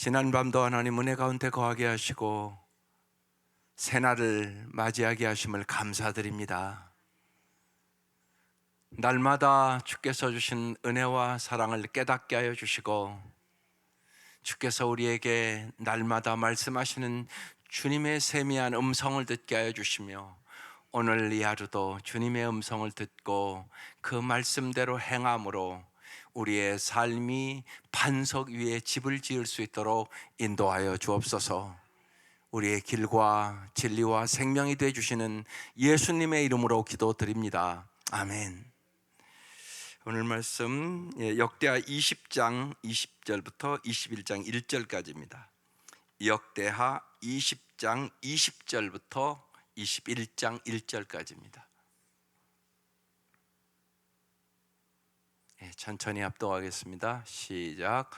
지난밤도 하나님 은혜 가운데 거하게 하시고 새날을 맞이하게 하심을 감사드립니다. 날마다 주께서 주신 은혜와 사랑을 깨닫게 하여 주시고 주께서 우리에게 날마다 말씀하시는 주님의 세미한 음성을 듣게 하여 주시며 오늘 이 하루도 주님의 음성을 듣고 그 말씀대로 행함으로 우리의 삶이 반석 위에 집을 지을 수 있도록 인도하여 주옵소서. 우리의 길과 진리와 생명이 되어 주시는 예수님의 이름으로 기도드립니다. 아멘. 오늘 말씀 역대하 20장 20절부터 21장 1절까지입니다. 역대하 20장 20절부터 21장 1절까지입니다. 천천히 합독하겠습니다. 시작.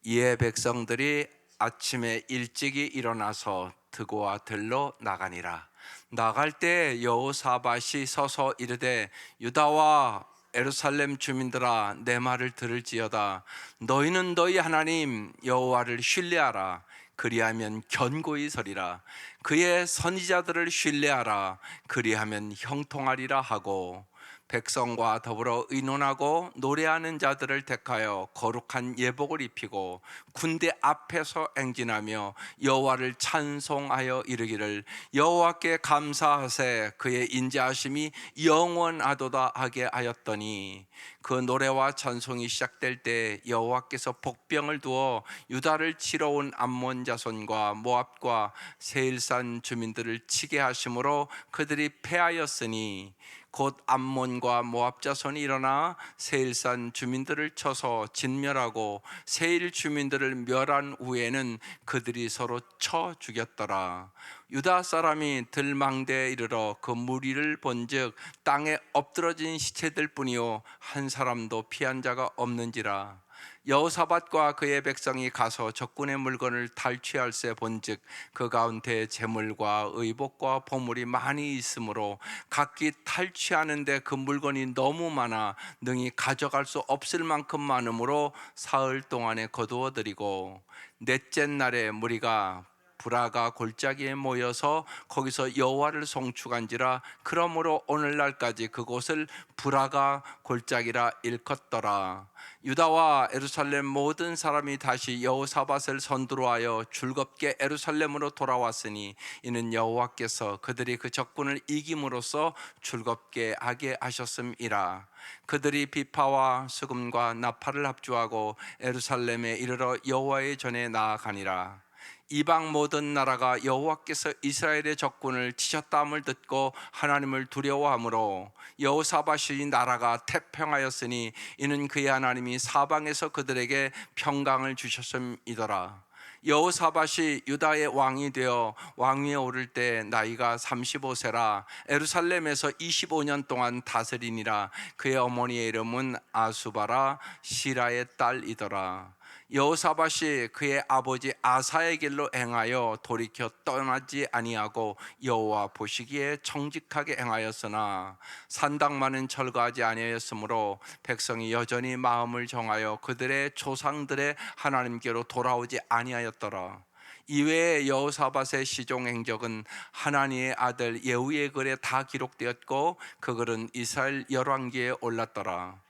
이에 백성들이 아침에 일찍이 일어나서 드고와 들로 나가니라. 나갈 때 여호사밧이 서서 이르되 유다와 예루살렘 주민들아 내 말을 들을지어다. 너희는 너희 하나님 여호와를 신뢰하라. 그리하면 견고히 서리라. 그의 선지자들을 신뢰하라. 그리하면 형통하리라 하고 백성과 더불어 의논하고 노래하는 자들을 택하여 거룩한 예복을 입히고 군대 앞에서 행진하며 여호와를 찬송하여 이르기를 여호와께 감사하세 그의 인자하심이 영원하도다 하게 하였더니 그 노래와 찬송이 시작될 때 여호와께서 복병을 두어 유다를 치러 온 암몬 자손과 모압과 세일산 주민들을 치게 하심으로 그들이 패하였으니 곧 암몬과 모압 자손이 일어나 세일산 주민들을 쳐서 진멸하고 세일 주민들을 멸한 후에는 그들이 서로 쳐 죽였더라. 유다 사람이 들망대에 이르러 그 무리를 본즉 땅에 엎드러진 시체들 뿐이요 한 사람도 피한 자가 없는지라. 여호사밧과 그의 백성이 가서 적군의 물건을 탈취할세 본즉 그 가운데 재물과 의복과 보물이 많이 있으므로 각기 탈취하는데 그 물건이 너무 많아 능히 가져갈 수 없을 만큼 많으므로 사흘 동안에 거두어들이고 넷째 날에 무리가 브라가 골짜기에 모여서 거기서 여호와를 송축한지라. 그러므로 오늘날까지 그곳을 브라가 골짜기라 일컫더라. 유다와 예루살렘 모든 사람이 다시 여호사밧을 선두로 하여 즐겁게 예루살렘으로 돌아왔으니 이는 여호와께서 그들이 그 적군을 이김으로써 즐겁게 하게 하셨음이라. 그들이 비파와 수금과 나팔을 합주하고 예루살렘에 이르러 여호와의 전에 나아가니라. 이방 모든 나라가 여호와께서 이스라엘의 적군을 치셨다함을 듣고 하나님을 두려워하므로 여호사밧이 나라가 태평하였으니 이는 그의 하나님이 사방에서 그들에게 평강을 주셨음이더라. 여호사밧이 유다의 왕이 되어 왕위에 오를 때 나이가 35세라 예루살렘에서 25년 동안 다스리니라. 그의 어머니의 이름은 아수바라 시라의 딸이더라. 여호사밧이 그의 아버지 아사의 길로 행하여 돌이켜 떠나지 아니하고 여호와 보시기에 정직하게 행하였으나 산당만은 철거하지 아니하였으므로 백성이 여전히 마음을 정하여 그들의 조상들의 하나님께로 돌아오지 아니하였더라. 이외에 여호사밧의 시종 행적은 하나니의 아들 예후의 글에 다 기록되었고 그 글은 이스라엘 열왕기에 올랐더라.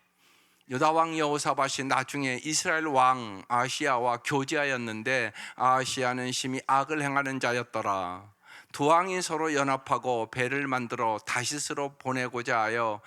유다 왕 여호사밧이 나중에 이스라엘 왕 아시야와 교제하였는데 아시야는 심히 악을 행하는 자였더라. 두 왕이 서로 연합하고 배를 만들어 다시스로 보내고자 하여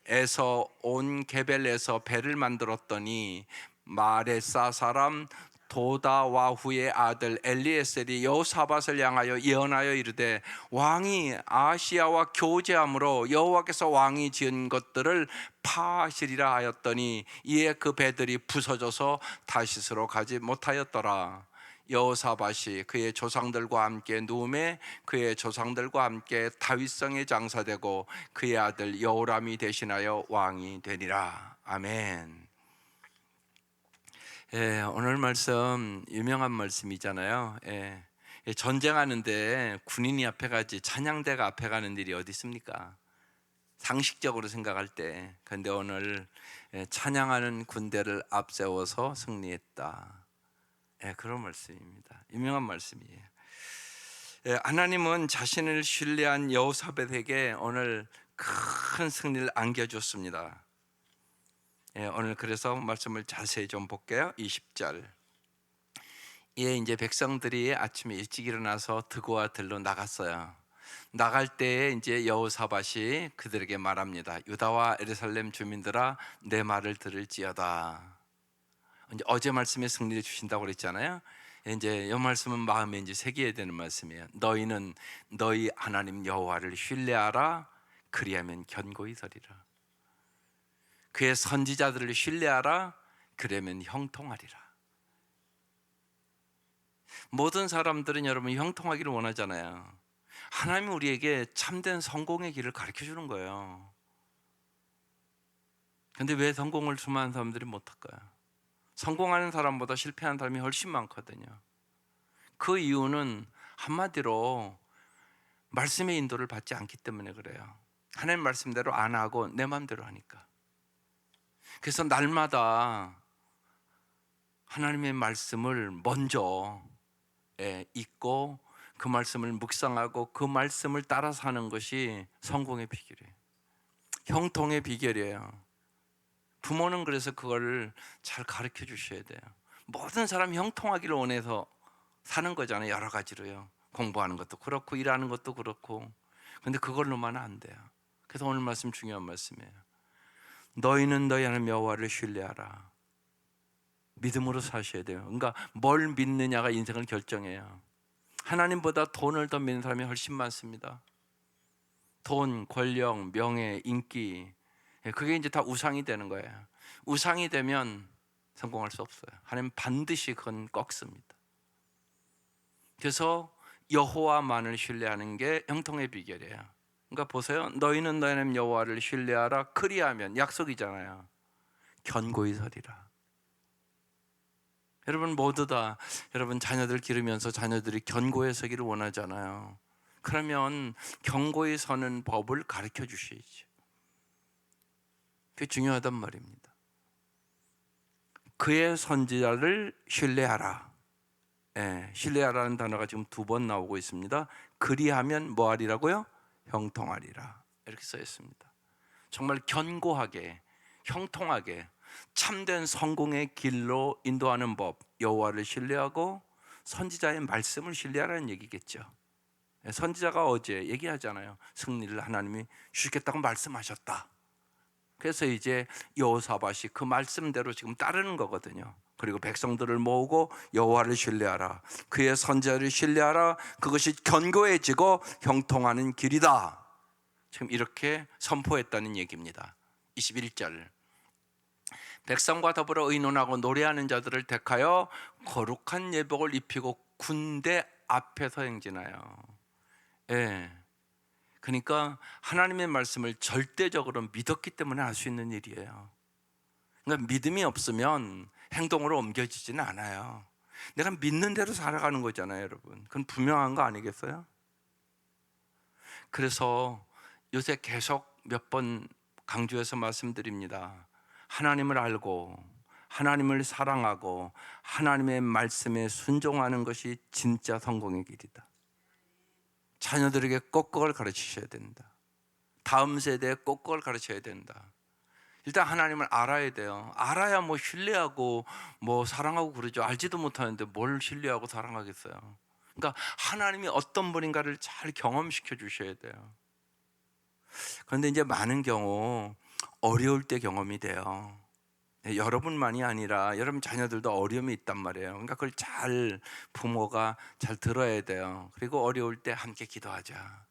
에서 온 게벨에서 배를 만들었더니 마레사 사람 도다와후의 아들 엘리에셀이 여호사밧을 향하여 예언하여 이르되 왕이 아시야와 교제함으로 여호와께서 왕이 지은 것들을 파하시리라 하였더니 이에 그 배들이 부서져서 다시스로 가지 못하였더라. 여호사밧이 그의 조상들과 함께 누움에 그의 조상들과 함께 다윗성에 장사되고 그의 아들 여호람이 대신하여 왕이 되니라. 아멘. 오늘 말씀 유명한 말씀이잖아요. 전쟁하는데 군인이 앞에 가지 찬양대가 앞에 가는 일이 어디 있습니까? 상식적으로 생각할 때. 그런데 오늘 찬양하는 군대를 앞세워서 승리했다. 예, 그런 말씀입니다. 유명한 말씀이에요. 예, 하나님은 자신을 신뢰한 여호사밧에게 오늘 큰 승리를 안겨줬습니다. 예, 오늘 그래서 말씀을 자세히 좀 볼게요. 20절. 예, 이제 백성들이 아침에 일찍 일어나서 드고와 들로 나갔어요. 나갈 때에 이제 여호사밧이 그들에게 말합니다. 유다와 예루살렘 주민들아, 내 말을 들을지어다. 이제 어제 말씀에 승리를 주신다고 그랬잖아요. 이제 이 말씀은 마음에 이제 새겨야 되는 말씀이에요. 너희는 너희 하나님 여호와를 신뢰하라. 그리하면 견고히 서리라. 그의 선지자들을 신뢰하라. 그러면 형통하리라. 모든 사람들은 여러분 형통하기를 원하잖아요. 하나님이 우리에게 참된 성공의 길을 가르쳐 주는 거예요. 근데 왜 성공을 수많은 사람들이 못할까요? 성공하는 사람보다 실패하는 사람이 훨씬 많거든요. 그 이유는 한마디로 말씀의 인도를 받지 않기 때문에 그래요. 하나님 말씀대로 안 하고 내 마음대로 하니까. 그래서 날마다 하나님의 말씀을 먼저 읽고 그 말씀을 묵상하고 그 말씀을 따라 사는 것이 성공의 비결이에요. 형통의 비결이에요. 부모는 그래서 그걸 잘 가르쳐 주셔야 돼요. 모든 사람이 형통하기를 원해서 사는 거잖아요. 여러 가지로요. 공부하는 것도 그렇고 일하는 것도 그렇고. 근데 그걸로만은 안 돼요. 그래서 오늘 말씀 중요한 말씀이에요. 너희는 너희 하나님 여호와를 신뢰하라. 믿음으로 사셔야 돼요. 그러니까 뭘 믿느냐가 인생을 결정해요. 하나님보다 돈을 더 믿는 사람이 훨씬 많습니다. 돈, 권력, 명예, 인기, 그게 이제 다 우상이 되는 거예요. 우상이 되면 성공할 수 없어요. 하나님 반드시 그건 꺾습니다. 그래서 여호와만을 신뢰하는 게 형통의 비결이에요. 그러니까 보세요. 너희는 너희 하나님 여호와를 신뢰하라. 그리하면 약속이잖아요. 견고히 서리라. 여러분 모두 다 여러분 자녀들 기르면서 자녀들이 견고히 서기를 원하잖아요. 그러면 견고히 서는 법을 가르쳐 주셔야죠. 그게 중요하단 말입니다. 그의 선지자를 신뢰하라. 신뢰하라는 단어가 지금 2번 나오고 있습니다. 그리하면 뭐하리라고요? 형통하리라. 이렇게 써 있습니다. 정말 견고하게, 형통하게 참된 성공의 길로 인도하는 법, 여호와를 신뢰하고 선지자의 말씀을 신뢰하라는 얘기겠죠. 선지자가 어제 얘기하잖아요. 승리를 하나님이 주시겠다고 말씀하셨다. 그래서 이제 여호사밧이 그 말씀대로 지금 따르는 거거든요. 그리고 백성들을 모으고 여호와를 신뢰하라. 그의 선지자를 신뢰하라. 그것이 견고해지고 형통하는 길이다. 지금 이렇게 선포했다는 얘기입니다. 21절. 백성과 더불어 의논하고 노래하는 자들을 택하여 거룩한 예복을 입히고 군대 앞에서 행진하여. 그러니까 하나님의 말씀을 절대적으로 믿었기 때문에 할 수 있는 일이에요. 그러니까 믿음이 없으면 행동으로 옮겨지지는 않아요. 내가 믿는 대로 살아가는 거잖아요, 여러분. 그건 분명한 거 아니겠어요? 그래서 요새 계속 몇 번 강조해서 말씀드립니다. 하나님을 알고 하나님을 사랑하고 하나님의 말씀에 순종하는 것이 진짜 성공의 길이다. 자녀들에게 꼭 그걸 가르치셔야 된다. 다음 세대에 꼭 그걸 가르쳐야 된다. 일단 하나님을 알아야 돼요. 알아야 뭐 신뢰하고 뭐 사랑하고 그러죠. 알지도 못하는데 뭘 신뢰하고 사랑하겠어요. 그러니까 하나님이 어떤 분인가를 잘 경험시켜 주셔야 돼요. 그런데 이제 많은 경우 어려울 때 경험이 돼요. 여러분만이 아니라 여러분 자녀들도 어려움이 있단 말이에요. 그러니까 그걸 잘 부모가 잘 들어야 돼요. 그리고 어려울 때 함께 기도하자.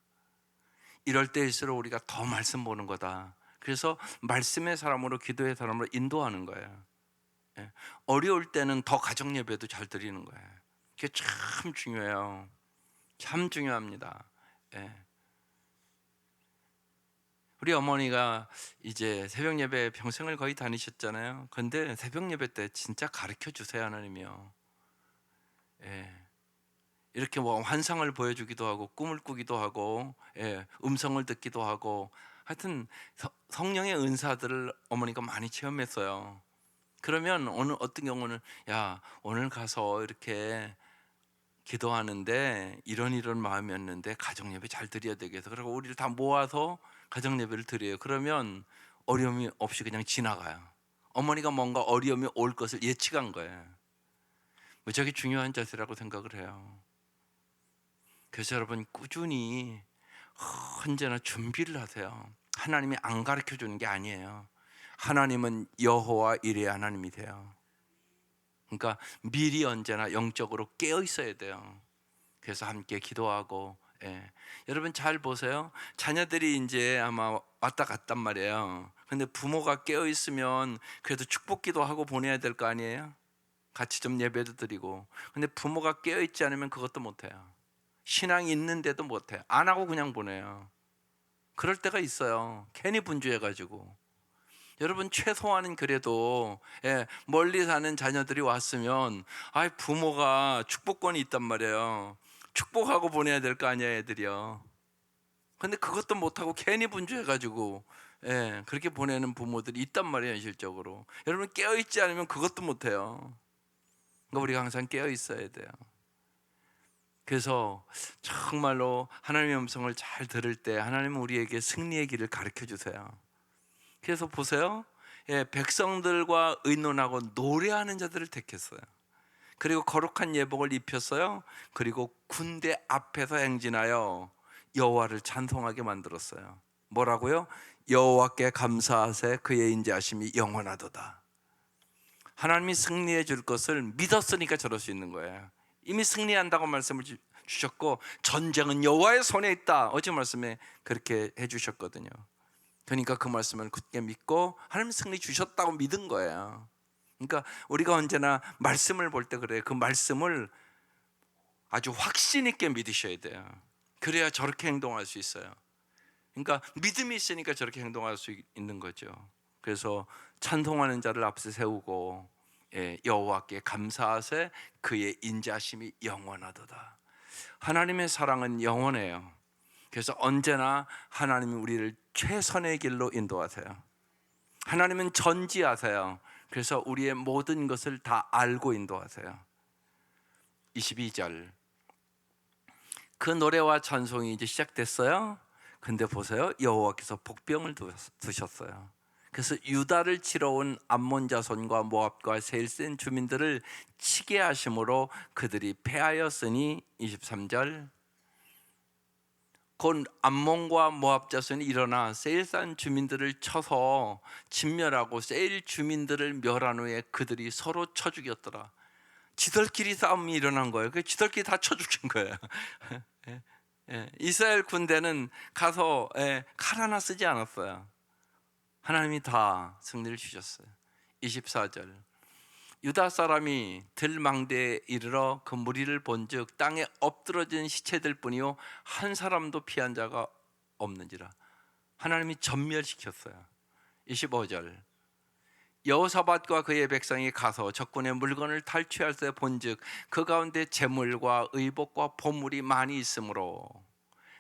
이럴 때일수록 우리가 더 말씀 보는 거다. 그래서 말씀의 사람으로 기도의 사람으로 인도하는 거예요. 어려울 때는 더 가정 예배도 잘 드리는 거예요. 그게 참 중요해요. 참 중요합니다. 우리 어머니가 이제 새벽 예배 평생을 거의 다니셨잖아요. 근데 새벽 예배 때 진짜 가르쳐 주세요, 하나님이요. 이렇게 뭐 환상을 보여주기도 하고 꿈을 꾸기도 하고 음성을 듣기도 하고 하여튼 성령의 은사들을 어머니가 많이 체험했어요. 그러면 어떤 경우는 야, 오늘 가서 이렇게 기도하는데 이런 마음이었는데 가정 예배 잘 드려야 되겠어. 그리고 우리를 다 모아서 가정 예배를 드려요. 그러면 어려움이 없이 그냥 지나가요. 어머니가 뭔가 어려움이 올 것을 예측한 거예요. 무지하게 중요한 자세라고 생각을 해요. 그래서 여러분 꾸준히 언제나 준비를 하세요. 하나님이 안 가르쳐 주는 게 아니에요. 하나님은 여호와 이레 하나님이세요. 그러니까 미리 언제나 영적으로 깨어 있어야 돼요. 그래서 함께 기도하고, 예. 여러분 잘 보세요. 자녀들이 이제 아마 왔다 갔단 말이에요. 근데 부모가 깨어 있으면 그래도 축복기도 하고 보내야 될 거 아니에요? 같이 좀 예배도 드리고. 근데 부모가 깨어 있지 않으면 그것도 못 해요. 신앙이 있는데도 못 해요. 안 하고 그냥 보내요. 그럴 때가 있어요. 괜히 분주해 가지고. 여러분 최소한은 그래도, 예, 멀리 사는 자녀들이 왔으면 부모가 축복권이 있단 말이에요. 축복하고 보내야 될 거 아니야, 애들이요. 근데 그것도 못하고 괜히 분주해가지고, 예, 그렇게 보내는 부모들이 있단 말이에요, 현실적으로. 여러분 깨어있지 않으면 그것도 못해요. 그러니까 우리가 항상 깨어있어야 돼요. 그래서 정말로 하나님의 음성을 잘 들을 때 하나님은 우리에게 승리의 길을 가르쳐 주세요. 그래서 보세요, 예, 백성들과 의논하고 노래하는 자들을 택했어요. 그리고 거룩한 예복을 입혔어요. 그리고 군대 앞에서 행진하여 여호와를 찬송하게 만들었어요. 뭐라고요? 여호와께 감사하세 그의 인자하심이 영원하도다. 하나님이 승리해 줄 것을 믿었으니까 저럴 수 있는 거예요. 이미 승리한다고 말씀을 주셨고 전쟁은 여호와의 손에 있다. 어제 말씀에 그렇게 해주셨거든요. 그러니까 그 말씀을 굳게 믿고 하나님 승리 주셨다고 믿은 거예요. 그러니까 우리가 언제나 말씀을 볼 때 그래요. 그 말씀을 아주 확신 있게 믿으셔야 돼요. 그래야 저렇게 행동할 수 있어요. 그러니까 믿음이 있으니까 저렇게 행동할 수 있는 거죠. 그래서 찬송하는 자를 앞에 세우고, 예, 여호와께 감사하세 그의 인자심이 영원하도다. 하나님의 사랑은 영원해요. 그래서 언제나 하나님이 우리를 최선의 길로 인도하세요. 하나님은 전지하세요. 그래서 우리의 모든 것을 다 알고 인도하세요. 22절, 그 노래와 찬송이 이제 시작됐어요. 근데 보세요, 여호와께서 복병을 두셨어요. 그래서 유다를 치러 온 암몬 자손과 모압과 세일센 주민들을 치게 하심으로 그들이 패하였으니 23절, 곧 암몬과 모압 자손이 일어나 세일산 주민들을 쳐서 진멸하고 세일 주민들을 멸한 후에 그들이 서로 쳐 죽였더라. 지들끼리 싸움이 일어난 거예요. 그 지들끼리 다 쳐 죽인 거예요. 이스라엘 군대는 가서 칼 하나 쓰지 않았어요. 하나님이 다 승리를 주셨어요. 24절, 유다 사람이 들망대에 이르러 그 무리를 본즉 땅에 엎드러진 시체들 뿐이요 한 사람도 피한 자가 없는지라. 하나님이 전멸시켰어요. 25절, 여호사밧과 그의 백성이 가서 적군의 물건을 탈취할 때 본즉 그 가운데 재물과 의복과 보물이 많이 있으므로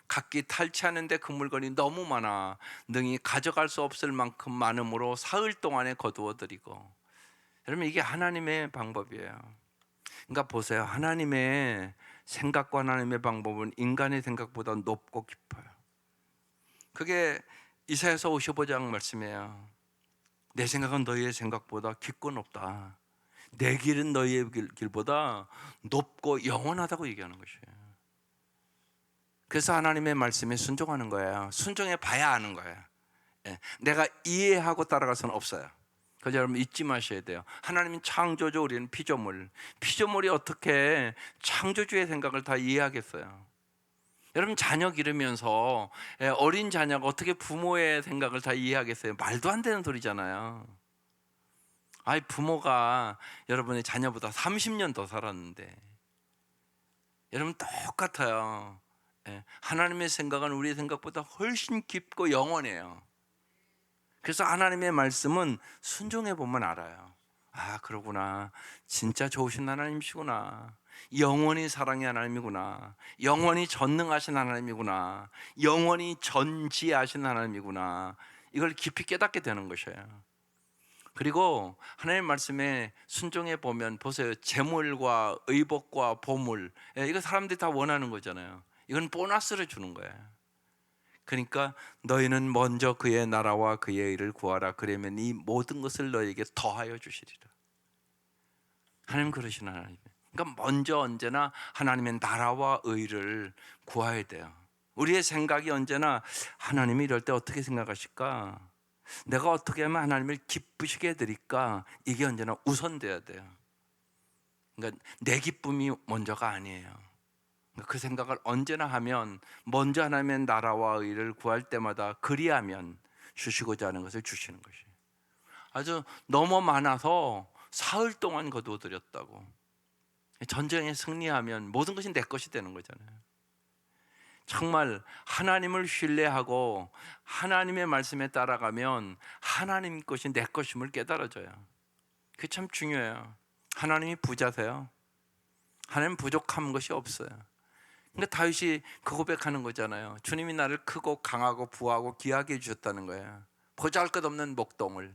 각기 탈취하는데 그 물건이 너무 많아 능히 가져갈 수 없을 만큼 많으므로 사흘 동안에 거두어들이고. 여러분 이게 하나님의 방법이에요. 그러니까 보세요, 하나님의 생각과 하나님의 방법은 인간의 생각보다 높고 깊어요. 그게 이사야서 55장 말씀이에요. 내 생각은 너희의 생각보다 깊고 높다. 내 길은 너희의 길보다 높고 영원하다고 얘기하는 것이에요. 그래서 하나님의 말씀에 순종하는 거예요. 순종해 봐야 아는 거예요. 내가 이해하고 따라갈 수는 없어요. 그래서 여러분 잊지 마셔야 돼요. 하나님은 창조주, 우리는 피조물. 피조물이 어떻게 창조주의 생각을 다 이해하겠어요? 여러분 자녀 기르면서 어린 자녀가 어떻게 부모의 생각을 다 이해하겠어요? 말도 안 되는 소리잖아요. 부모가 여러분의 자녀보다 30년 더 살았는데 여러분 똑같아요. 하나님의 생각은 우리의 생각보다 훨씬 깊고 영원해요. 그래서 하나님의 말씀은 순종해 보면 알아요. 그러구나. 진짜 좋으신 하나님이시구나. 영원히 사랑의 하나님이구나. 영원히 전능하신 하나님이구나. 영원히 전지하신 하나님이구나. 이걸 깊이 깨닫게 되는 것이에요. 그리고 하나님의 말씀에 순종해 보면 보세요. 재물과 의복과 보물, 이거 사람들이 다 원하는 거잖아요. 이건 보너스를 주는 거예요. 그러니까 너희는 먼저 그의 나라와 그의 의를 구하라. 그러면 이 모든 것을 너희에게 더하여 주시리라. 하나님 그러신 하나님. 그러니까 먼저 언제나 하나님의 나라와 의를 구해야 돼요. 우리의 생각이 언제나 하나님이 이럴 때 어떻게 생각하실까? 내가 어떻게 하면 하나님을 기쁘시게 해드릴까? 이게 언제나 우선돼야 돼요. 그러니까 내 기쁨이 먼저가 아니에요. 그 생각을 언제나 하면 먼저 하나님의 나라와 의를 구할 때마다 그리하면 주시고자 하는 것을 주시는 것이에요. 아주 너무 많아서 사흘 동안 거두어드렸다고. 전쟁에 승리하면 모든 것이 내 것이 되는 거잖아요. 정말 하나님을 신뢰하고 하나님의 말씀에 따라가면 하나님 것이 내 것임을 깨달아져요. 그게 참 중요해요. 하나님이 부자세요. 하나님 부족한 것이 없어요. 그러니까 다윗이 그 고백하는 거잖아요. 주님이 나를 크고 강하고 부하고 귀하게 해주셨다는 거예요. 보잘것없는 목동을.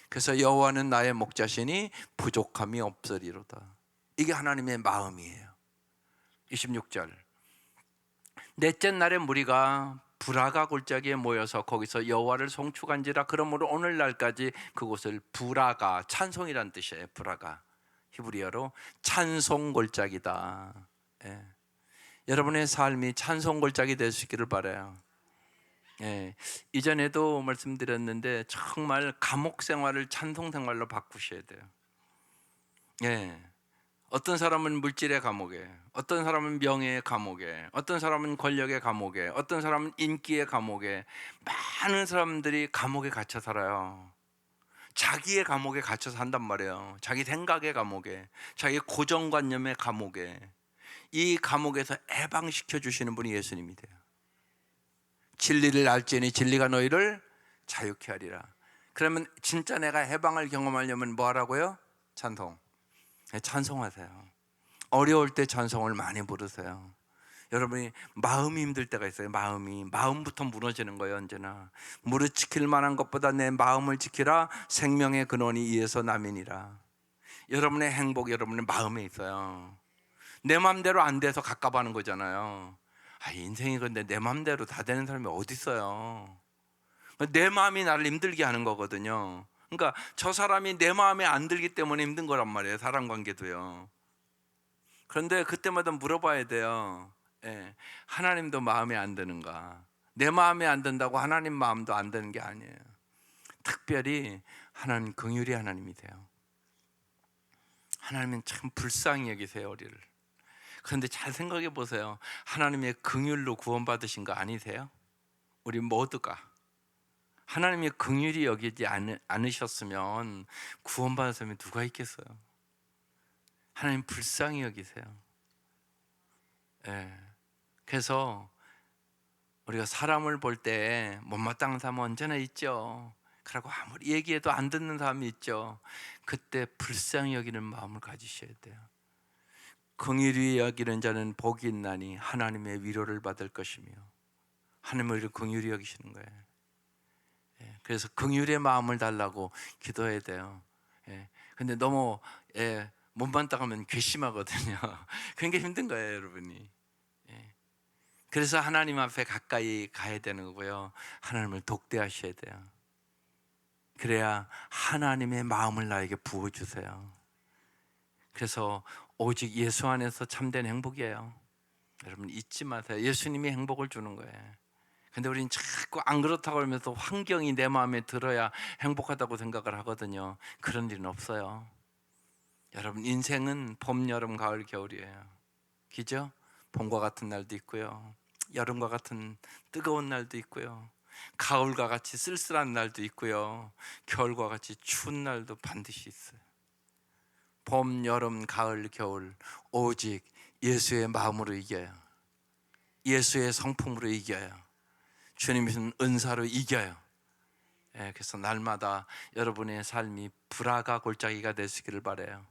그래서 여호와는 나의 목자시니 부족함이 없으리로다. 이게 하나님의 마음이에요. 26절. 넷째 날에 무리가 브라가 골짜기에 모여서 거기서 여호와를 송축한지라. 그러므로 오늘날까지 그곳을 브라가, 찬송이란 뜻이에요. 브라가 히브리어로 찬송 골짜기다. 예. 여러분의 삶이 찬송 골짜기 될 수 있기를 바라요. 예. 이전에도 말씀드렸는데 정말 감옥 생활을 찬송 생활로 바꾸셔야 돼요. 예. 어떤 사람은 물질의 감옥에, 어떤 사람은 명예의 감옥에, 어떤 사람은 권력의 감옥에, 어떤 사람은 인기의 감옥에, 많은 사람들이 감옥에 갇혀 살아요. 자기의 감옥에 갇혀 산단 말이에요. 자기 생각의 감옥에, 자기 고정관념의 감옥에. 이 감옥에서 해방시켜 주시는 분이 예수님이세요. 진리를 알지니 진리가 너희를 자유케 하리라. 그러면 진짜 내가 해방을 경험하려면 뭐 하라고요? 찬송. 찬송하세요. 어려울 때 찬송을 많이 부르세요. 여러분이 마음이 힘들 때가 있어요. 마음부터 무너지는 거예요. 언제나 무릇 지킬 만한 것보다 내 마음을 지키라. 생명의 근원이 이에서 남이니라. 여러분의 행복 여러분의 마음에 있어요. 내 마음대로 안 돼서 갑갑하는 거잖아요. 인생이 근데 내 마음대로 다 되는 사람이 어디 있어요? 내 마음이 나를 힘들게 하는 거거든요. 그러니까 저 사람이 내 마음에 안 들기 때문에 힘든 거란 말이에요. 사람 관계도요. 그런데 그때마다 물어봐야 돼요. 예, 하나님도 마음에 안 드는가? 내 마음에 안 든다고 하나님 마음도 안 드는 게 아니에요. 특별히 하나님 긍휼이 하나님이세요. 하나님은 참 불쌍히 여기세요, 우리를. 그런데 잘 생각해 보세요. 하나님의 긍휼로 구원받으신 거 아니세요? 우리 모두가 하나님의 긍휼이 여기지 않으셨으면 구원받은 사람이 누가 있겠어요? 하나님 불쌍히 여기세요. 예. 그래서 우리가 사람을 볼 때 못마땅한 사람은 언제나 있죠. 그러고 아무리 얘기해도 안 듣는 사람이 있죠. 그때 불쌍히 여기는 마음을 가지셔야 돼요. 긍휼히 여기는 자는 복이 있나니 하나님의 위로를 받을 것이며. 하나님은 우리를 긍휼히 여기시는 거예요. 그래서 긍휼의 마음을 달라고 기도해야 돼요. 근데 너무 못마땅하면 괘씸하거든요. 그게 힘든 거예요, 여러분이. 그래서 하나님 앞에 가까이 가야 되는 거고요. 하나님을 독대하셔야 돼요. 그래야 하나님의 마음을 나에게 부어주세요. 그래서 오직 예수 안에서 참된 행복이에요. 여러분 잊지 마세요. 예수님이 행복을 주는 거예요. 근데 우리는 자꾸 안 그렇다고 하면서 환경이 내 마음에 들어야 행복하다고 생각을 하거든요. 그런 일은 없어요. 여러분 인생은 봄, 여름, 가을, 겨울이에요. 그죠? 봄과 같은 날도 있고요. 여름과 같은 뜨거운 날도 있고요. 가을과 같이 쓸쓸한 날도 있고요. 겨울과 같이 추운 날도 반드시 있어요. 봄, 여름, 가을, 겨울 오직 예수의 마음으로 이겨요. 예수의 성품으로 이겨요. 주님이 주신 은사로 이겨요. 그래서 날마다 여러분의 삶이 브라가 골짜기가 되시기를 바라요.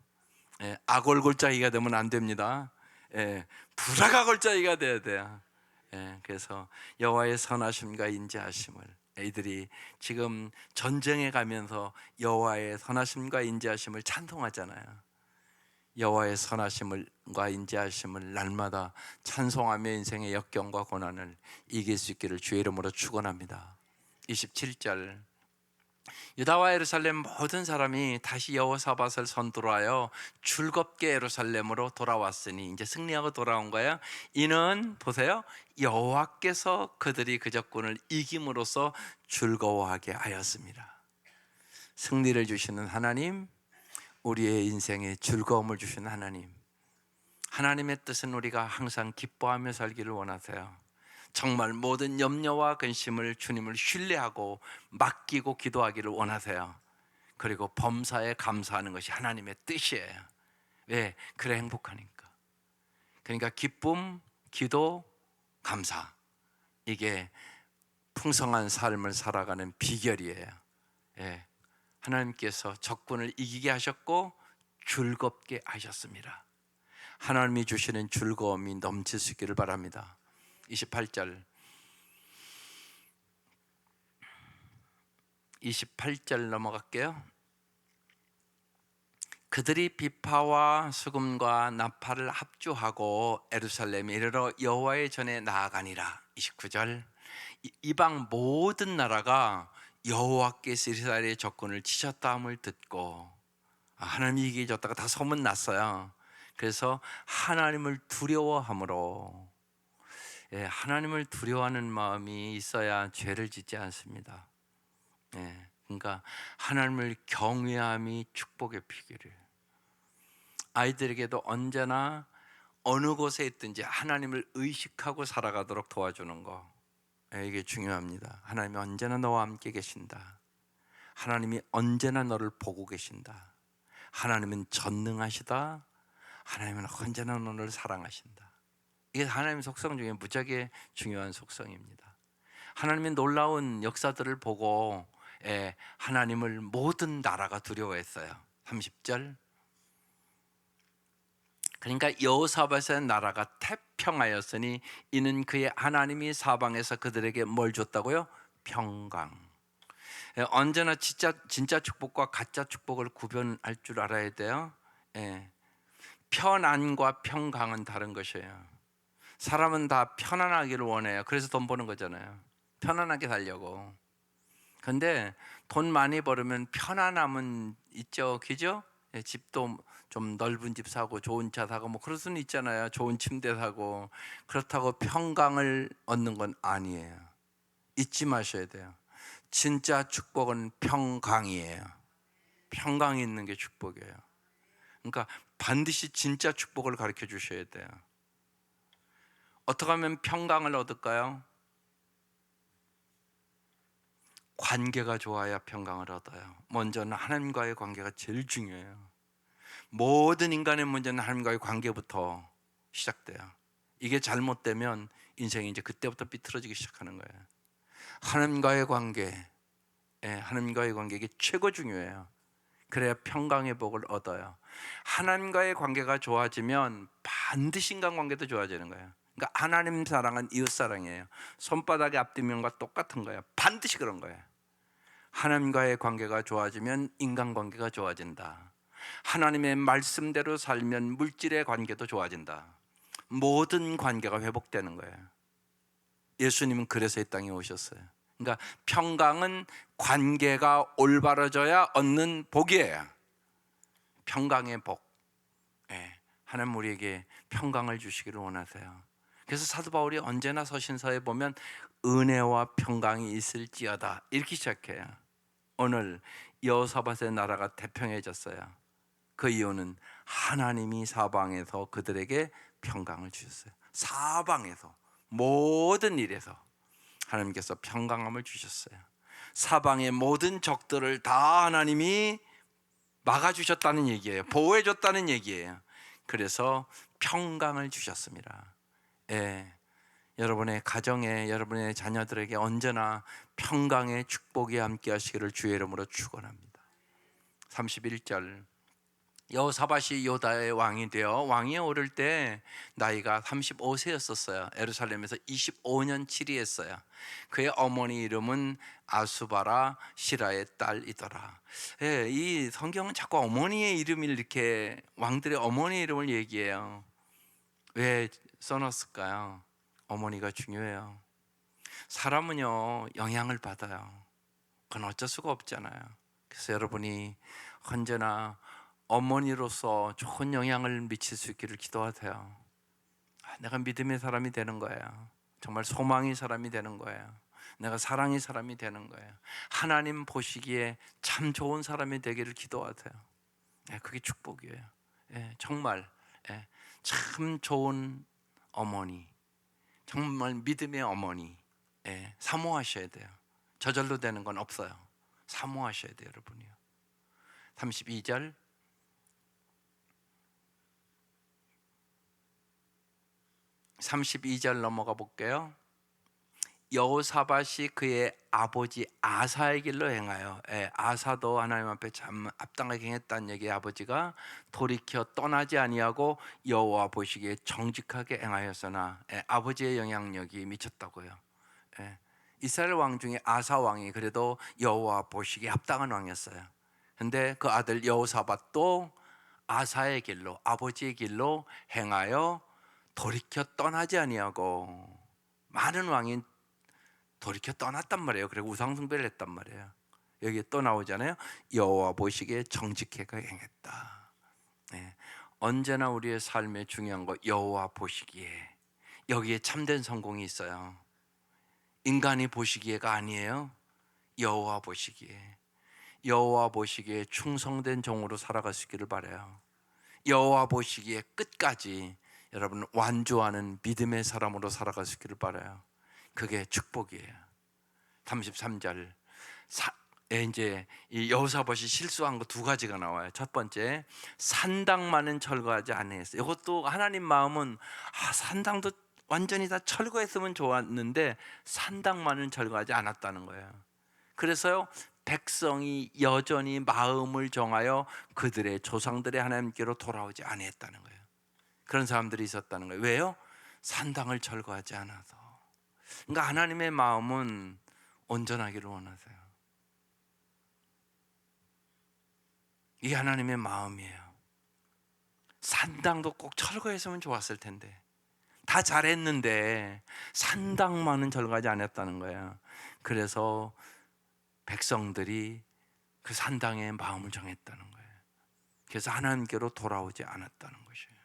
아골 골짜기가 되면 안 됩니다. 브라가 골짜기가 돼야 돼요. 그래서 여호와의 선하심과 인자하심을 이들이 지금 전쟁에 가면서 여호와의 선하심과 인자하심을 찬송하잖아요. 여호와의 선하심과 인자하심을 날마다 찬송하며 인생의 역경과 고난을 이길 수 있기를 주의 이름으로 축원합니다. 27절, 유다와 예루살렘 모든 사람이 다시 여호사밧을 선두로하여 즐겁게 예루살렘으로 돌아왔으니, 이제 승리하고 돌아온 거예요. 이는 보세요, 여호와께서 그들이 그 적군을 이김으로써 즐거워하게 하였습니다. 승리를 주시는 하나님, 우리의 인생에 즐거움을 주시는 하나님, 하나님의 뜻은 우리가 항상 기뻐하며 살기를 원하세요. 정말 모든 염려와 근심을 주님을 신뢰하고 맡기고 기도하기를 원하세요. 그리고 범사에 감사하는 것이 하나님의 뜻이에요. 왜? 그래 행복하니까. 그러니까 기쁨, 기도, 감사, 이게 풍성한 삶을 살아가는 비결이에요. 예. 하나님께서 적군을 이기게 하셨고 즐겁게 하셨습니다. 하나님이 주시는 즐거움이 넘칠 수 있기를 바랍니다. 28절 넘어갈게요. 그들이 비파와 수금과 나팔을 합주하고 예루살렘에 이르러 여호와의 전에 나아가니라. 29절, 이방 모든 나라가 여호와께서 이스라엘의 적군을 치셨다함을 듣고, 하나님이 이기셨다가 다 소문났어요. 그래서 하나님을 두려워함으로, 하나님을 두려워하는 마음이 있어야 죄를 짓지 않습니다. 그러니까 하나님을 경외함이 축복의 비결이에요. 아이들에게도 언제나 어느 곳에 있든지 하나님을 의식하고 살아가도록 도와주는 거, 이게 중요합니다. 하나님이 언제나 너와 함께 계신다. 하나님이 언제나 너를 보고 계신다. 하나님은 전능하시다. 하나님은 언제나 너를 사랑하신다. 이게 하나님의 속성 중에 무지하게 중요한 속성입니다. 하나님의 놀라운 역사들을 보고 하나님을 모든 나라가 두려워했어요. 30절, 그러니까 여호사밧의 나라가 태평하였으니 이는 그의 하나님이 사방에서 그들에게 뭘 줬다고요? 평강. 언제나 진짜 축복과 가짜 축복을 구별할 줄 알아야 돼요. 편안과 평강은 다른 것이에요. 사람은 다 편안하기를 원해요. 그래서 돈 버는 거잖아요. 편안하게 살려고. 근데 돈 많이 벌으면 편안함은 있죠, 그죠? 집도 좀 넓은 집 사고 좋은 차 사고 뭐 그럴 수는 있잖아요. 좋은 침대 사고. 그렇다고 평강을 얻는 건 아니에요. 잊지 마셔야 돼요. 진짜 축복은 평강이에요. 평강이 있는 게 축복이에요. 그러니까 반드시 진짜 축복을 가르쳐 주셔야 돼요. 어떻게 하면 평강을 얻을까요? 관계가 좋아야 평강을 얻어요. 먼저는 하나님과의 관계가 제일 중요해요. 모든 인간의 문제는 하나님과의 관계부터 시작돼요. 이게 잘못되면 인생이 이제 그때부터 삐뚤어지기 시작하는 거예요. 하나님과의 관계, 하나님과의 관계, 이게 최고 중요해요. 그래야 평강의 복을 얻어요. 하나님과의 관계가 좋아지면 반드시 인간관계도 좋아지는 거예요. 그러니까 하나님 사랑은 이웃 사랑이에요. 손바닥의 앞뒤면과 똑같은 거예요. 반드시 그런 거예요. 하나님과의 관계가 좋아지면 인간관계가 좋아진다. 하나님의 말씀대로 살면 물질의 관계도 좋아진다. 모든 관계가 회복되는 거예요. 예수님은 그래서 이 땅에 오셨어요. 그러니까 평강은 관계가 올바라져야 얻는 복이에요. 평강의 복. 하나님 우리에게 평강을 주시기를 원하세요. 그래서 사도 바울이 언제나 서신서에 보면 은혜와 평강이 있을지어다 이렇게 시작해요. 오늘 여호사밧의 나라가 태평해졌어요. 그 이유는 하나님이 사방에서 그들에게 평강을 주셨어요. 사방에서, 모든 일에서 하나님께서 평강함을 주셨어요. 사방의 모든 적들을 다 하나님이 막아주셨다는 얘기예요. 보호해줬다는 얘기예요. 그래서 평강을 주셨습니다. 여러분의 가정에, 여러분의 자녀들에게 언제나 평강의 축복이 함께 하시기를 주의 이름으로 축원합니다. 31절, 여호사밧이 유다의 왕이 되어 왕위에 오를 때 나이가 35세였었어요. 예루살렘에서 25년 치리했어요. 그의 어머니 이름은 아수바라 시라의 딸이더라. 예, 이 성경은 자꾸 어머니의 이름을 이렇게 왕들의 어머니 이름을 얘기해요. 왜 써놨을까요? 어머니가 중요해요. 사람은요 영향을 받아요. 그건 어쩔 수가 없잖아요. 그래서 여러분이 언제나 어머니로서 좋은 영향을 미칠 수 있기를 기도하세요. 내가 믿음의 사람이 되는 거예요. 정말 소망의 사람이 되는 거예요. 내가 사랑의 사람이 되는 거예요. 하나님 보시기에 참 좋은 사람이 되기를 기도하세요. 그게 축복이에요. 정말 참 좋은 어머니, 정말 믿음의 어머니 사모하셔야 돼요. 저절로 되는 건 없어요. 사모하셔야 돼요, 여러분이요. 32절 넘어가 볼게요. 여호사밧이 그의 아버지 아사의 길로 행하여, 아사도 하나님 앞에 참 합당하게 행했다는 얘기의 아버지가 돌이켜 떠나지 아니하고 여호와 보시기에 정직하게 행하였으나, 아버지의 영향력이 미쳤다고요. 이스라엘 왕 중에 아사 왕이 그래도 여호와 보시기에 합당한 왕이었어요. 근데 그 아들 여호사밧도 아사의 길로, 아버지의 길로 행하여 돌이켜 떠나지 아니하고, 많은 왕이 돌이켜 떠났단 말이에요. 그리고 우상 숭배를 했단 말이에요. 여기에 또 나오잖아요. 여호와 보시기에 정직하게 행했다. 언제나 우리의 삶에 중요한 거 여호와 보시기에, 여기에 참된 성공이 있어요. 인간이 보시기에가 아니에요. 여호와 보시기에, 여호와 보시기에 충성된 종으로 살아갈 수 있기를 바라요. 여호와 보시기에 끝까지 여러분 완주하는 믿음의 사람으로 살아갈 수 있기를 바라요. 그게 축복이에요. 33절 이제 이 여호사밧이 실수한 거 두 가지가 나와요. 첫 번째, 산당만은 철거하지 아니했어요. 이것도 하나님 마음은 산당도 완전히 다 철거했으면 좋았는데 산당만은 철거하지 않았다는 거예요. 그래서요 백성이 여전히 마음을 정하여 그들의 조상들의 하나님께로 돌아오지 아니했다는 거예요. 그런 사람들이 있었다는 거예요. 왜요? 산당을 철거하지 않아서. 그러니까 하나님의 마음은 온전하기를 원하세요. 이게 하나님의 마음이에요. 산당도 꼭 철거했으면 좋았을 텐데, 다 잘했는데 산당만은 철거하지 않았다는 거예요. 그래서 백성들이 그 산당에 마음을 정했다는 거예요. 그래서 하나님께로 돌아오지 않았다는 것이에요.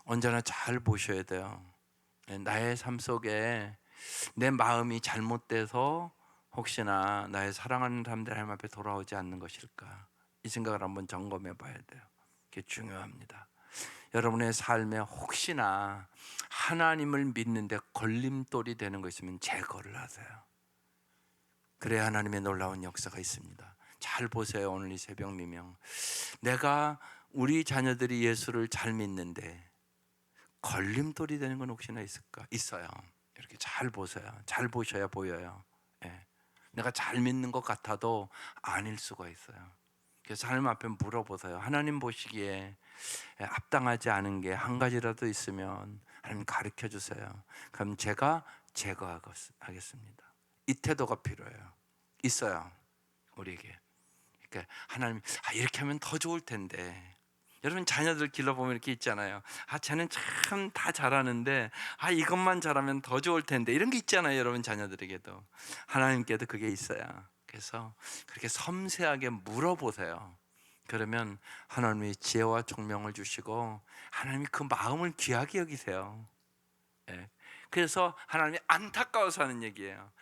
언제나 잘 보셔야 돼요. 나의 삶 속에 내 마음이 잘못돼서 혹시나 나의 사랑하는 사람들 하나님 앞에 돌아오지 않는 것일까, 이 생각을 한번 점검해 봐야 돼요. 그게 중요합니다. 여러분의 삶에 혹시나 하나님을 믿는데 걸림돌이 되는 거 있으면 제거를 하세요. 그래야 하나님의 놀라운 역사가 있습니다. 잘 보세요. 오늘 이 새벽 미명, 내가 우리 자녀들이 예수를 잘 믿는데 걸림돌이 되는 건 혹시나 있을까? 있어요. 이렇게 잘 보세요. 잘 보셔야 보여요. 내가 잘 믿는 것 같아도 아닐 수가 있어요. 그래서 하나님 앞에 물어보세요. 하나님 보시기에 합당하지 않은 게 한 가지라도 있으면 하나님 가르쳐 주세요. 그럼 제가 제거하겠습니다. 이 태도가 필요해요. 있어요, 우리에게. 그러니까 하나님, 이렇게 하면 더 좋을 텐데. 여러분 자녀들 길러보면 이렇게 있잖아요. 쟤는 참 다 잘하는데 이것만 잘하면 더 좋을 텐데, 이런 게 있잖아요. 여러분 자녀들에게도, 하나님께도 그게 있어요. 그래서 그렇게 섬세하게 물어보세요. 그러면 하나님이 지혜와 총명을 주시고 하나님이 그 마음을 귀하게 여기세요. 그래서 하나님이 안타까워서 하는 얘기예요.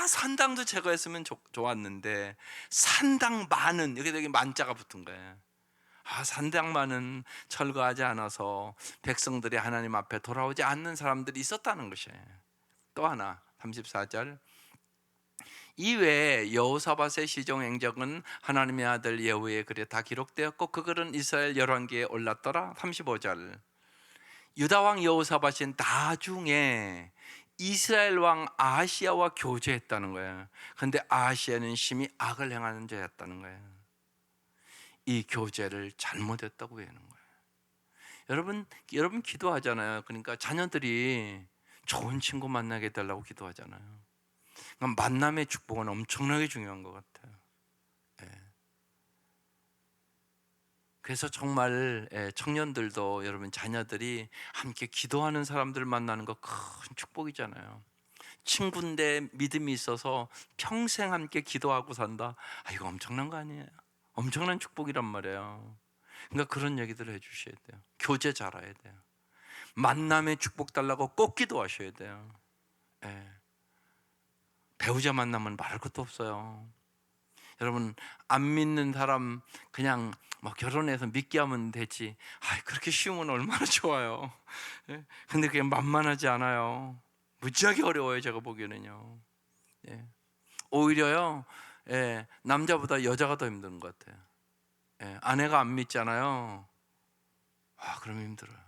산당도 제거했으면 좋았는데 산당만은, 여기 만자가 붙은 거예요. 산당만은 철거하지 않아서 백성들이 하나님 앞에 돌아오지 않는 사람들이 있었다는 것이에요. 또 하나 34절, 이외에 여호사밧의 시종 행적은 하나님의 아들 예후의 글에 다 기록되었고 그 글은 이스라엘 열왕기에 올랐더라. 35절, 유다 왕 여호사밧이 나중에 이스라엘 왕 아하시야와 교제했다는 거예요. 그런데 아하시야는 심히 악을 행하는 자였다는 거예요. 이 교제를 잘못했다고 하는 거예요. 여러분 기도하잖아요. 그러니까 자녀들이 좋은 친구 만나게 해달라고 기도하잖아요. 그러니까 만남의 축복은 엄청나게 중요한 것 같아요. 예. 그래서 정말 청년들도 여러분 자녀들이 함께 기도하는 사람들 만나는 거 큰 축복이잖아요. 친구인데 믿음이 있어서 평생 함께 기도하고 산다. 이거 엄청난 거 아니에요? 엄청난 축복이란 말이에요. 그러니까 그런 얘기들을 해주셔야 돼요. 교제 잘해야 돼요. 만남의 축복 달라고 꼭 기도하셔야 돼요. 예. 배우자 만나면 말할 것도 없어요. 여러분 안 믿는 사람 그냥 결혼해서 믿게 하면 되지. 그렇게 쉬우면 얼마나 좋아요. 예? 근데 그게 만만하지 않아요. 무지하게 어려워요. 제가 보기에는요. 예. 오히려요, 남자보다 여자가 더 힘든 것 같아요. 아내가 안 믿잖아요. 그럼 힘들어요.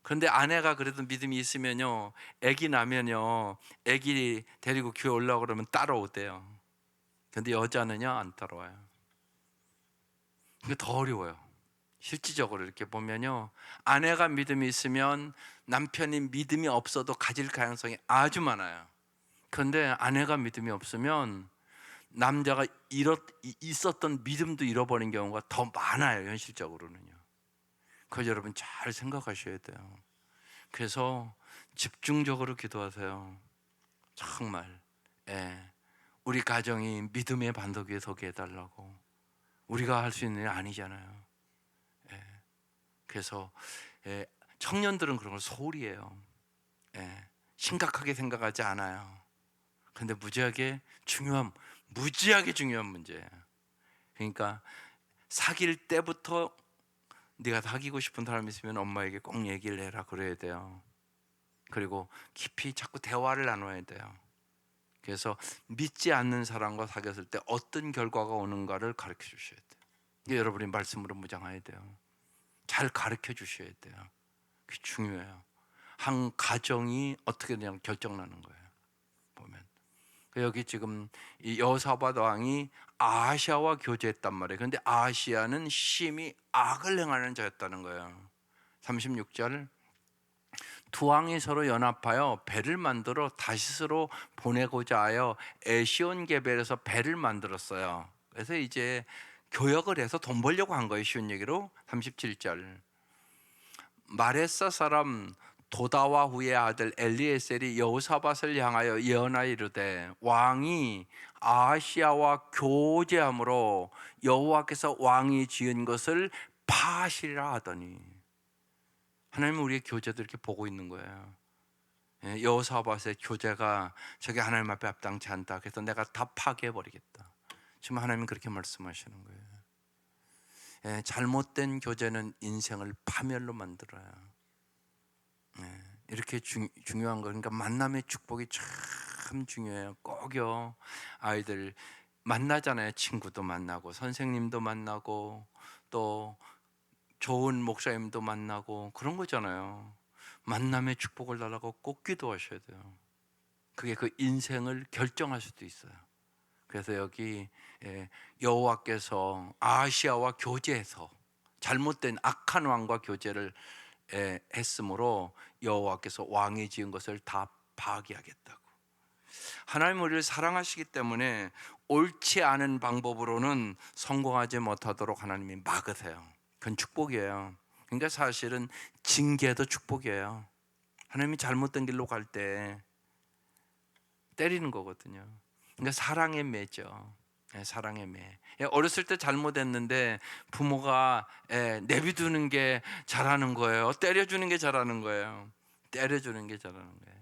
그런데 아내가 그래도 믿음이 있으면요, 아기 나면요, 아기 데리고 교회 올라오고 그러면 따라오대요. 근데 여자는요, 안 따라와요. 그게 더 어려워요. 실질적으로 이렇게 보면요, 아내가 믿음이 있으면 남편이 믿음이 없어도 가질 가능성이 아주 많아요. 그런데 아내가 믿음이 없으면 남자가 있었던 믿음도 잃어버린 경우가 더 많아요. 현실적으로는요. 그거 여러분 잘 생각하셔야 돼요. 그래서 집중적으로 기도하세요. 정말 우리 가정이 믿음의 반석 위에 서게 해달라고. 우리가 할 수 있는 일 아니잖아요. 그래서 청년들은 그런 걸 소홀히 해요. 심각하게 생각하지 않아요. 근데 무지하게 중요한 문제예요. 그러니까 사귈 때부터 네가 사귀고 싶은 사람이 있으면 엄마에게 꼭 얘기를 해라 그래야 돼요. 그리고 깊이 자꾸 대화를 나눠야 돼요. 그래서 믿지 않는 사람과 사귀었을 때 어떤 결과가 오는가를 가르쳐 주셔야 돼요. 이게 여러분이 말씀으로 무장해야 돼요. 잘 가르쳐 주셔야 돼요. 그게 중요해요. 한 가정이 어떻게 되냐 결정나는 거예요. 보면 여기 지금 이 여호사밧 왕이 아하시아와 교제했단 말이에요. 그런데 아하시아는 심히 악을 행하는 자였다는 거예요. 36절, 두 왕이 서로 연합하여 배를 만들어 다시스로 보내고자 하여 에시온 게벨에서 배를 만들었어요. 그래서 이제 교역을 해서 돈 벌려고 한 거예요. 쉬운 얘기로 37절, 마레사 사람 도다와 후의 아들 엘리에셀이 여호사밧을 향하여 예언하여 이르되 왕이 아하시아와 교제함으로 여호와께서 왕이 지은 것을 파하시리라 하더니, 하나님은 우리의 교제도 이렇게 보고 있는 거예요. 여호사밧의 교제가 저게 하나님 앞에 합당치 않다. 그래서 내가 다 파괴해 버리겠다. 지금 하나님은 그렇게 말씀하시는 거예요. 잘못된 교제는 인생을 파멸로 만들어요. 이렇게 중요한 거. 그러니까 만남의 축복이 참 중요해요. 꼭요. 아이들 만나잖아요. 친구도 만나고 선생님도 만나고 또 좋은 목사님도 만나고 그런 거잖아요. 만남의 축복을 달라고 꼭 기도하셔야 돼요. 그게 그 인생을 결정할 수도 있어요. 그래서 여기 여호와께서 아하시아와 교제해서 잘못된 악한 왕과 교제를 했으므로 여호와께서 왕이 지은 것을 다 파괴하겠다고. 하나님 우리를 사랑하시기 때문에 옳지 않은 방법으로는 성공하지 못하도록 하나님이 막으세요. 그건 축복이에요. 그러니까 사실은 징계도 축복이에요. 하나님이 잘못된 길로 갈 때 때리는 거거든요. 그러니까 사랑의 매죠. 사랑의 매. 어렸을 때 잘못했는데 부모가 내비두는 게 잘하는 거예요. 때려주는 게 잘하는 거예요. 때려주는 게 잘하는 거예요.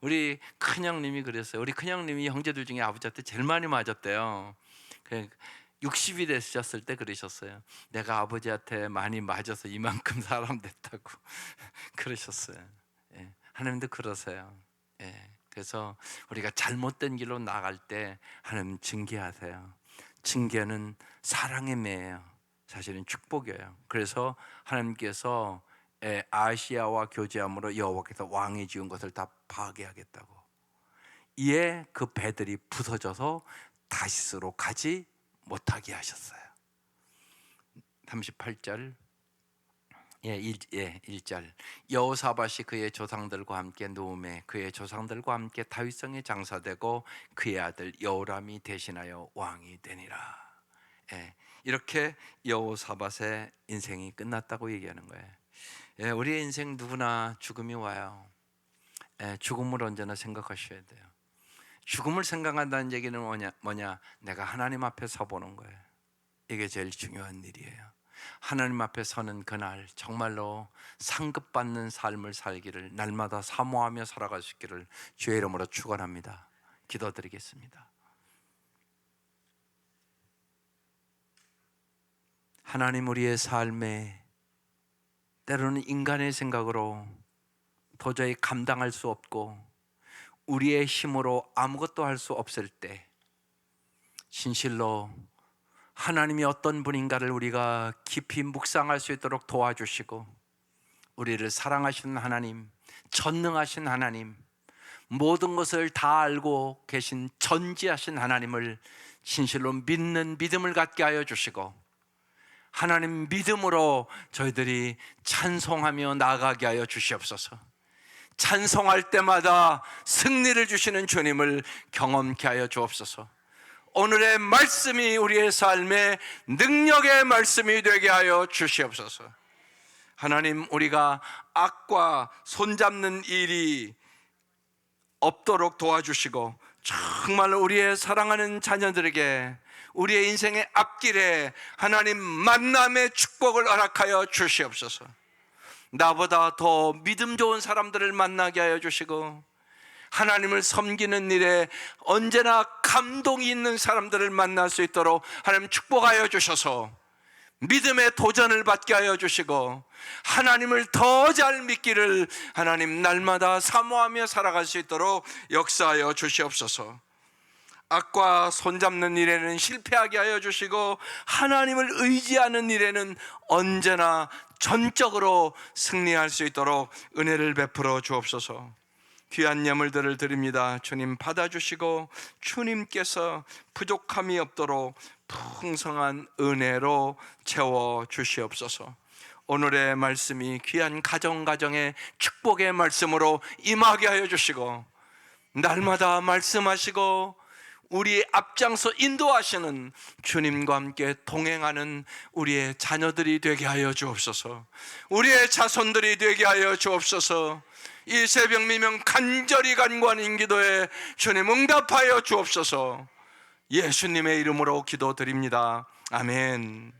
우리 큰형님이 그랬어요. 우리 큰형님이 형제들 중에 아버지한테 제일 많이 맞았대요. 60이 되셨을 때 그러셨어요. 내가 아버지한테 많이 맞아서 이만큼 사람 됐다고 그러셨어요. 하나님도 그러세요. 그래서 우리가 잘못된 길로 나갈 때 하나님 징계하세요. 징계는 사랑의 매예요. 사실은 축복이에요. 그래서 하나님께서 아시아와 교제함으로 여호와께서 왕이 지은 것을 다 파괴하겠다고. 이에 그 배들이 부서져서 다시스로 가지 못하게 하셨어요. 38절. 1절. 여호사밧이 그의 조상들과 함께 누움에 그의 조상들과 함께 다윗성에 장사되고 그의 아들 여호람이 대신하여 왕이 되니라. 이렇게 여호사밧의 인생이 끝났다고 얘기하는 거예요. 우리의 인생 누구나 죽음이 와요. 죽음을 언제나 생각하셔야 돼요. 죽음을 생각한다는 얘기는 뭐냐? 내가 하나님 앞에 서보는 거예요. 이게 제일 중요한 일이에요. 하나님 앞에 서는 그날 정말로 상급받는 삶을 살기를, 날마다 사모하며 살아갈 수 있기를 주의 이름으로 축원합니다. 기도드리겠습니다. 하나님, 우리의 삶에 때로는 인간의 생각으로 도저히 감당할 수 없고 우리의 힘으로 아무것도 할 수 없을 때 진실로 하나님이 어떤 분인가를 우리가 깊이 묵상할 수 있도록 도와주시고, 우리를 사랑하시는 하나님, 전능하신 하나님, 모든 것을 다 알고 계신 전지하신 하나님을 진실로 믿는 믿음을 갖게 하여 주시고, 하나님 믿음으로 저희들이 찬송하며 나아가게 하여 주시옵소서. 찬송할 때마다 승리를 주시는 주님을 경험케 하여 주옵소서. 오늘의 말씀이 우리의 삶의 능력의 말씀이 되게 하여 주시옵소서. 하나님, 우리가 악과 손잡는 일이 없도록 도와주시고, 정말 우리의 사랑하는 자녀들에게 우리의 인생의 앞길에 하나님 만남의 축복을 허락하여 주시옵소서. 나보다 더 믿음 좋은 사람들을 만나게 하여 주시고, 하나님을 섬기는 일에 언제나 감동이 있는 사람들을 만날 수 있도록 하나님 축복하여 주셔서 믿음의 도전을 받게 하여 주시고, 하나님을 더 잘 믿기를 하나님 날마다 사모하며 살아갈 수 있도록 역사하여 주시옵소서. 악과 손잡는 일에는 실패하게 하여 주시고, 하나님을 의지하는 일에는 언제나 전적으로 승리할 수 있도록 은혜를 베풀어 주옵소서. 귀한 예물들을 드립니다. 주님 받아주시고, 주님께서 부족함이 없도록 풍성한 은혜로 채워 주시옵소서. 오늘의 말씀이 귀한 가정가정의 축복의 말씀으로 임하게 하여 주시고, 날마다 말씀하시고 우리 앞장서 인도하시는 주님과 함께 동행하는 우리의 자녀들이 되게 하여 주옵소서. 우리의 자손들이 되게 하여 주옵소서. 이 새벽 미명 간절히 간구하는 기도에 주님 응답하여 주옵소서. 예수님의 이름으로 기도드립니다. 아멘.